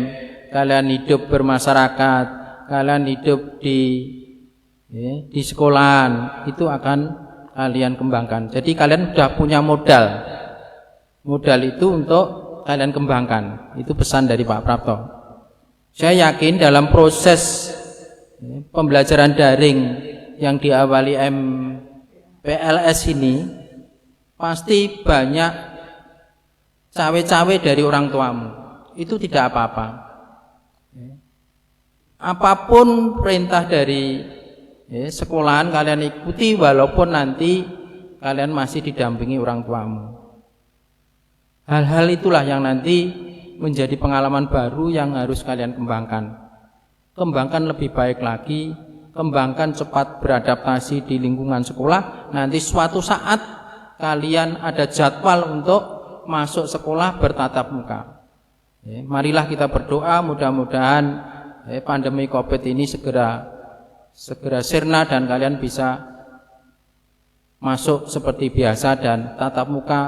Speaker 4: kalian hidup bermasyarakat, kalian hidup di sekolahan, itu akan kalian kembangkan. Jadi kalian sudah punya modal. Modal itu untuk kalian kembangkan. Itu pesan dari Pak Prapto. Saya yakin dalam proses pembelajaran daring yang diawali MPLS ini pasti banyak cawe-cawe dari orang tuamu. Itu tidak apa-apa. Apapun perintah dari sekolahan kalian ikuti walaupun nanti kalian masih didampingi orang tuamu. Hal-hal itulah yang nanti menjadi pengalaman baru yang harus kalian kembangkan. Kembangkan lebih baik lagi, kembangkan cepat beradaptasi di lingkungan sekolah. Nanti suatu saat kalian ada jadwal untuk masuk sekolah bertatap muka. Marilah kita berdoa mudah-mudahan pandemi Covid ini segera sirna dan kalian bisa masuk seperti biasa dan tatap muka,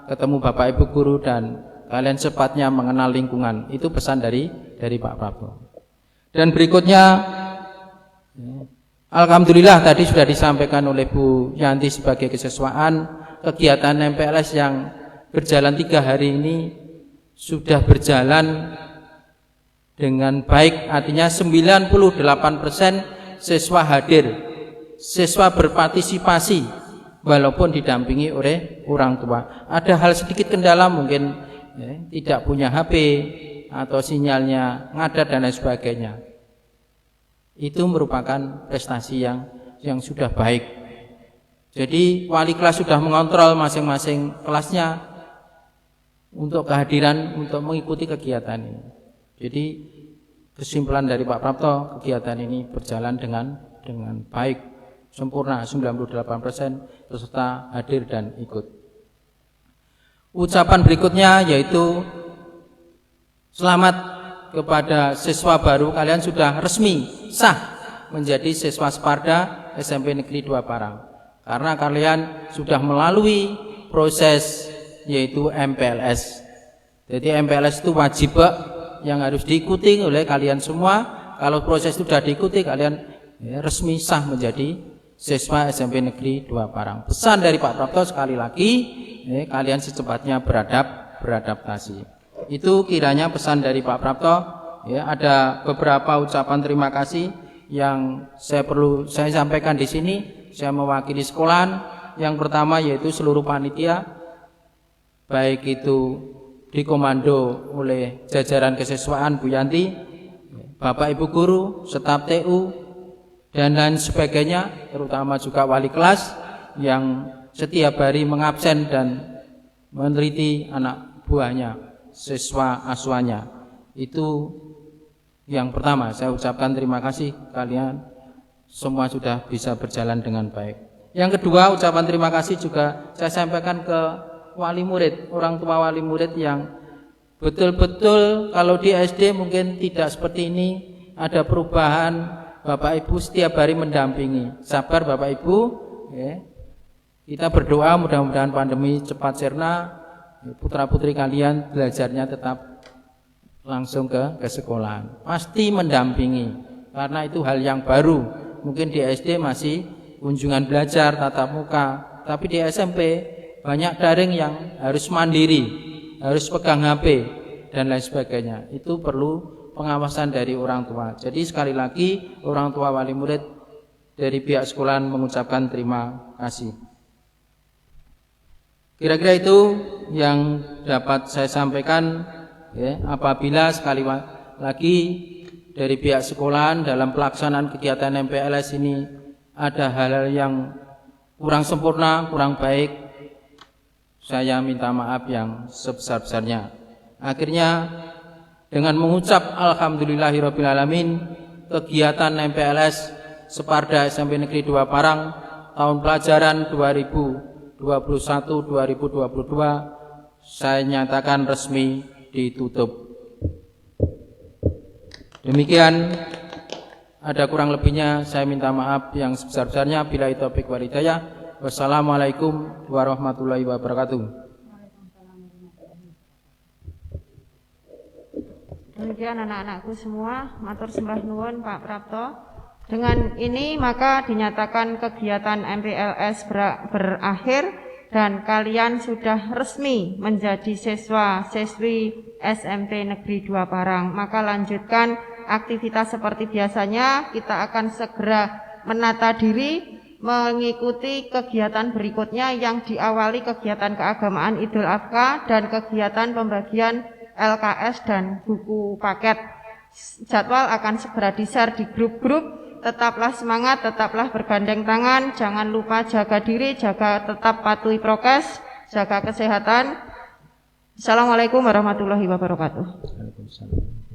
Speaker 4: ketemu Bapak Ibu guru dan kalian cepatnya mengenal lingkungan. Itu pesan dari Pak Prapto. Dan berikutnya, alhamdulillah tadi sudah disampaikan oleh Bu Yanti sebagai kesiswaan, kegiatan MPLS yang berjalan 3 hari ini sudah berjalan dengan baik, artinya 98% siswa hadir, siswa berpartisipasi walaupun didampingi oleh orang tua. Ada hal sedikit kendala mungkin tidak punya HP atau sinyalnya ngadat dan lain sebagainya. Itu merupakan prestasi yang sudah baik. Jadi wali kelas sudah mengontrol masing-masing kelasnya untuk kehadiran, untuk mengikuti kegiatan ini. Jadi kesimpulan dari Pak Prapto, kegiatan ini berjalan dengan baik, sempurna, 98% peserta hadir dan ikut. Ucapan berikutnya yaitu selamat kepada siswa baru, kalian sudah resmi sah menjadi siswa Sparda SMP Negeri 2 Parang. Karena kalian sudah melalui proses yaitu MPLS. Jadi MPLS itu wajib yang harus diikuti oleh kalian semua. Kalau proses itu sudah diikuti, kalian resmi sah menjadi siswa SMP Negeri 2 Parang. Pesan dari Pak Prapto sekali lagi, kalian secepatnya beradaptasi. Itu kiranya pesan dari Pak Prapto. Ada beberapa ucapan terima kasih yang saya sampaikan di sini. Saya mewakili sekolahan. Yang pertama yaitu seluruh panitia, baik itu dikomando oleh jajaran kesiswaan Bu Yanti, Bapak Ibu guru, staf TU dan lain sebagainya, terutama juga wali kelas yang setiap hari mengabsen dan meneliti anak buahnya, siswa asuhannya. Itu yang pertama, saya ucapkan terima kasih, kalian semua sudah bisa berjalan dengan baik. Yang kedua, ucapan terima kasih juga saya sampaikan ke wali murid, orang tua wali murid yang betul-betul kalau di SD mungkin tidak seperti ini, ada perubahan. Bapak Ibu setiap hari mendampingi. Sabar Bapak Ibu, kita berdoa mudah-mudahan pandemi cepat sirna, putra-putri kalian belajarnya tetap langsung ke sekolahan. Pasti mendampingi, karena itu hal yang baru. Mungkin di SD masih kunjungan belajar, tatap muka, tapi di SMP banyak daring yang harus mandiri, harus pegang HP dan lain sebagainya. Itu perlu pengawasan dari orang tua. Jadi sekali lagi orang tua wali murid dari pihak sekolah mengucapkan terima kasih. Kira-kira itu yang dapat saya sampaikan ya, apabila sekali lagi dari pihak sekolahan dalam pelaksanaan kegiatan MPLS ini ada hal-hal yang kurang sempurna, kurang baik, saya minta maaf yang sebesar-besarnya. Akhirnya dengan mengucap alhamdulillahirrabbilalamin, kegiatan MPLS Separda SMP Negeri 2 Parang tahun pelajaran 2021-2022 saya nyatakan resmi ditutup. Demikian, ada kurang lebihnya saya minta maaf yang sebesar-besarnya. Billahi taufiq wal hidayah. Wassalamualaikum warahmatullahi wabarakatuh.
Speaker 3: Demikian anak-anakku semua, matur sembah nuwun Pak Prapto. Dengan ini maka dinyatakan kegiatan MPLS berakhir dan kalian sudah resmi menjadi siswa-siswi SMP Negeri 2 Parang. Maka lanjutkan aktivitas seperti biasanya, kita akan segera menata diri mengikuti kegiatan berikutnya yang diawali kegiatan keagamaan Idul Adha dan kegiatan pembagian LKS dan buku paket. Jadwal akan segera di-share di grup-grup. Tetaplah semangat, tetaplah bergandeng tangan, jangan lupa jaga diri, tetap patuhi prokes, jaga kesehatan. Assalamualaikum warahmatullahi wabarakatuh.
Speaker 4: Waalaikumsalam.